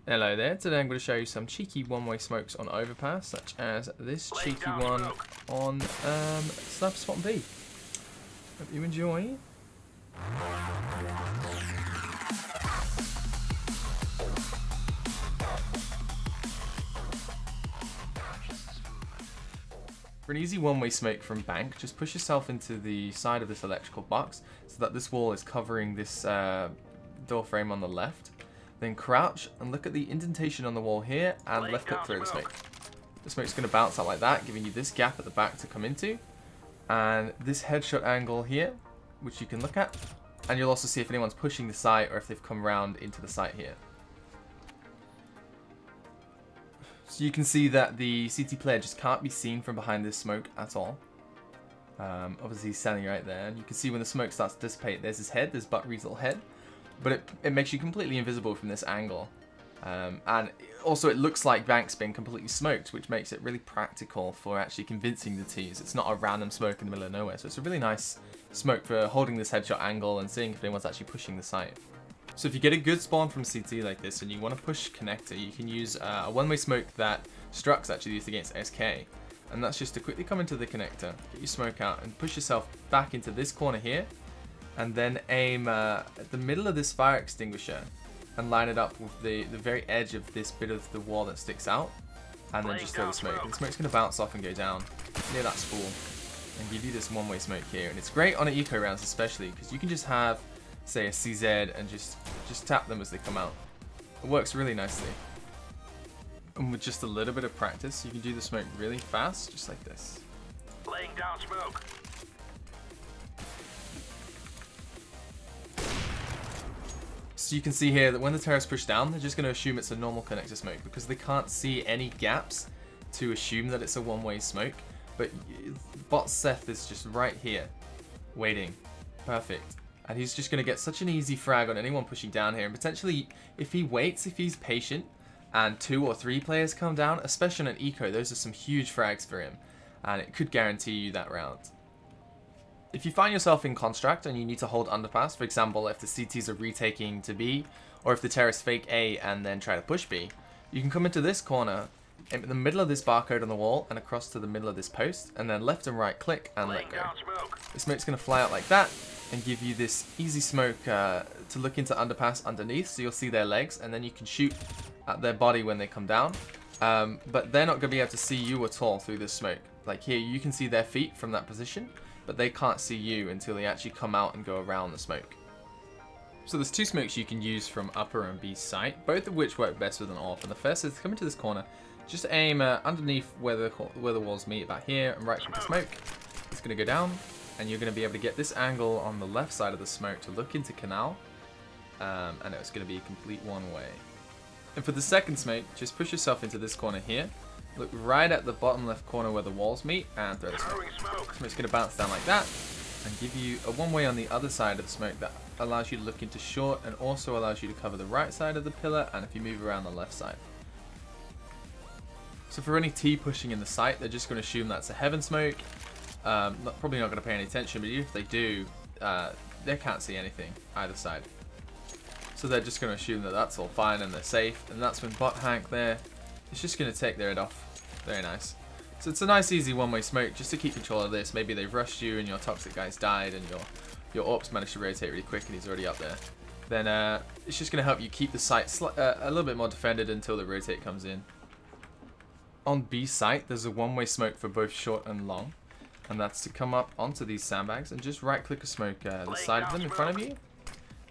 Hello there, today I'm going to show you some cheeky one-way smokes on Overpass, such as this cheeky one on Sniper Spot B. Hope you enjoy. For an easy one-way smoke from bank, just push yourself into the side of this electrical box so that this wall is covering this door frame on the left. Then crouch and look at the indentation on the wall here and left click through the smoke. The smoke's going to bounce out like that, giving you this gap at the back to come into. And this headshot angle here, which you can look at. And you'll also see if anyone's pushing the site or if they've come round into the site here. So you can see that the CT player just can't be seen from behind this smoke at all. Obviously he's standing right there, and you can see when the smoke starts to dissipate, there's his head, there's Buckreed's little head. But it makes you completely invisible from this angle. And also it looks like bank's been completely smoked, which makes it really practical for actually convincing the T's. It's not a random smoke in the middle of nowhere, so it's a really nice smoke for holding this headshot angle and seeing if anyone's actually pushing the site. So if you get a good spawn from CT like this and you want to push connector, you can use a one-way smoke that Struck's actually used against SK. And that's just to quickly come into the connector, get your smoke out, and push yourself back into this corner here. And then aim at the middle of this fire extinguisher and line it up with the very edge of this bit of the wall that sticks out, and then just throw the smoke. And the smoke's going to bounce off and go down near that spool and give you this one-way smoke here. And it's great on eco rounds especially, because you can just have, say, a CZ and just tap them as they come out. It works really nicely. And with just a little bit of practice, you can do the smoke really fast, just like this. Laying down smoke. So you can see here that when the terrorists push down, they're just going to assume it's a normal connector smoke because they can't see any gaps to assume that it's a one-way smoke. But bot Seth is just right here, waiting. Perfect. And he's just going to get such an easy frag on anyone pushing down here. And potentially, if he waits, if he's patient, and 2 or 3 players come down, especially on an eco, those are some huge frags for him. And it could guarantee you that round. If you find yourself in construct and you need to hold underpass, for example, if the CTs are retaking to B, or if the terrorists fake A and then try to push B, you can come into this corner, in the middle of this barcode on the wall, and across to the middle of this post, and then left and right click and let go. The smoke's going to fly out like that, and give you this easy smoke to look into underpass underneath, so you'll see their legs, and then you can shoot at their body when they come down. But they're not going to be able to see you at all through this smoke. Like here, you can see their feet from that position, but they can't see you until they actually come out and go around the smoke. So there's 2 smokes you can use from upper and B site, both of which work best with an AWP. And the first is to come into this corner, just aim underneath where the walls meet, about here, and right click the smoke. It's going to go down, and you're going to be able to get this angle on the left side of the smoke to look into canal, and it's going to be a complete one-way. And for the second smoke, just push yourself into this corner here. Look right at the bottom left corner where the walls meet and throw the smoke. The smoke's going to bounce down like that and give you a one-way on the other side of the smoke that allows you to look into short and also allows you to cover the right side of the pillar and if you move around the left side. So for any T pushing in the site, they're just going to assume that's a heaven smoke. Probably not going to pay any attention, but even if they do, they can't see anything either side. So they're just going to assume that that's all fine and they're safe, and that's when bot Hank there is just going to take their head off. Very nice. So it's a nice easy one-way smoke just to keep control of this. Maybe they've rushed you and your toxic guy's died and your AWP's managed to rotate really quick and he's already up there. Then it's just going to help you keep the site a little bit more defended until the rotate comes in. On B site, there's a one-way smoke for both short and long. And that's to come up onto these sandbags and just right-click a smoke the side of them in front of you.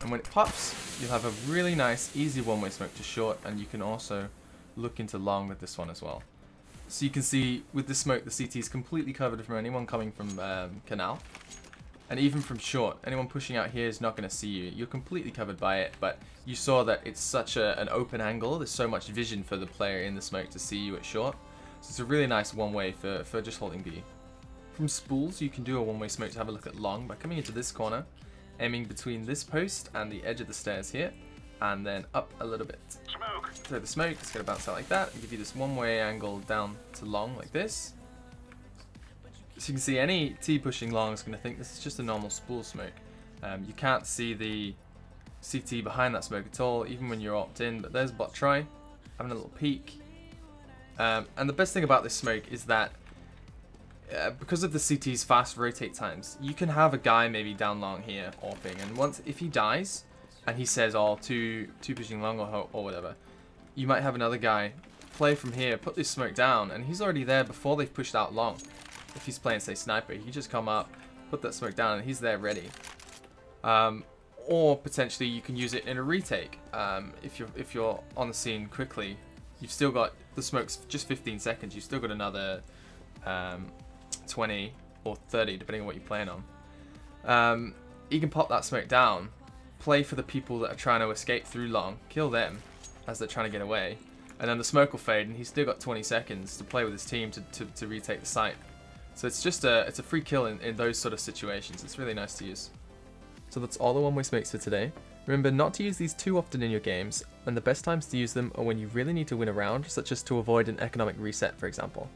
And when it pops, you'll have a really nice, easy one-way smoke to short, and you can also look into long with this one as well. So you can see with the smoke, the CT is completely covered from anyone coming from canal. And even from short, anyone pushing out here is not going to see you. You're completely covered by it, but you saw that it's such an open angle. There's so much vision for the player in the smoke to see you at short. So it's a really nice one-way for just holding B. From spools, you can do a one-way smoke to have a look at long by coming into this corner, aiming between this post and the edge of the stairs here, and then up a little bit. Throw the smoke, it's going to bounce out like that, and give you this one-way angle down to long like this. So you can see any T pushing long is going to think this is just a normal spool smoke. You can't see the CT behind that smoke at all, even when you're opt in, but there's bot try. having a little peek. And the best thing about this smoke is that because of the CT's fast rotate times, you can have a guy maybe down long here AWPing, and if he dies and he says, oh, two pushing long or whatever, you might have another guy play from here, put this smoke down, and he's already there before they've pushed out long. If he's playing, say, sniper, he just come up, put that smoke down, and he's there ready. Or potentially you can use it in a retake. If you're on the scene quickly, you've still got the smoke's just 15 seconds. You've still got another 20 or 30, depending on what you're playing on. You can pop that smoke down, play for the people that are trying to escape through long, kill them as they're trying to get away, and then the smoke will fade, and he's still got 20 seconds to play with his team to retake the site. So it's just it's a free kill in those sort of situations. It's really nice to use. So that's all the one-way smokes for today. Remember not to use these too often in your games, and the best times to use them are when you really need to win a round, such as to avoid an economic reset, for example.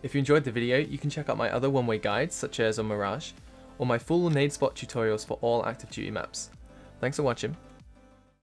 If you enjoyed the video, you can check out my other one-way guides, such as on Mirage, or my full nade spot tutorials for all active duty maps. Thanks for watching.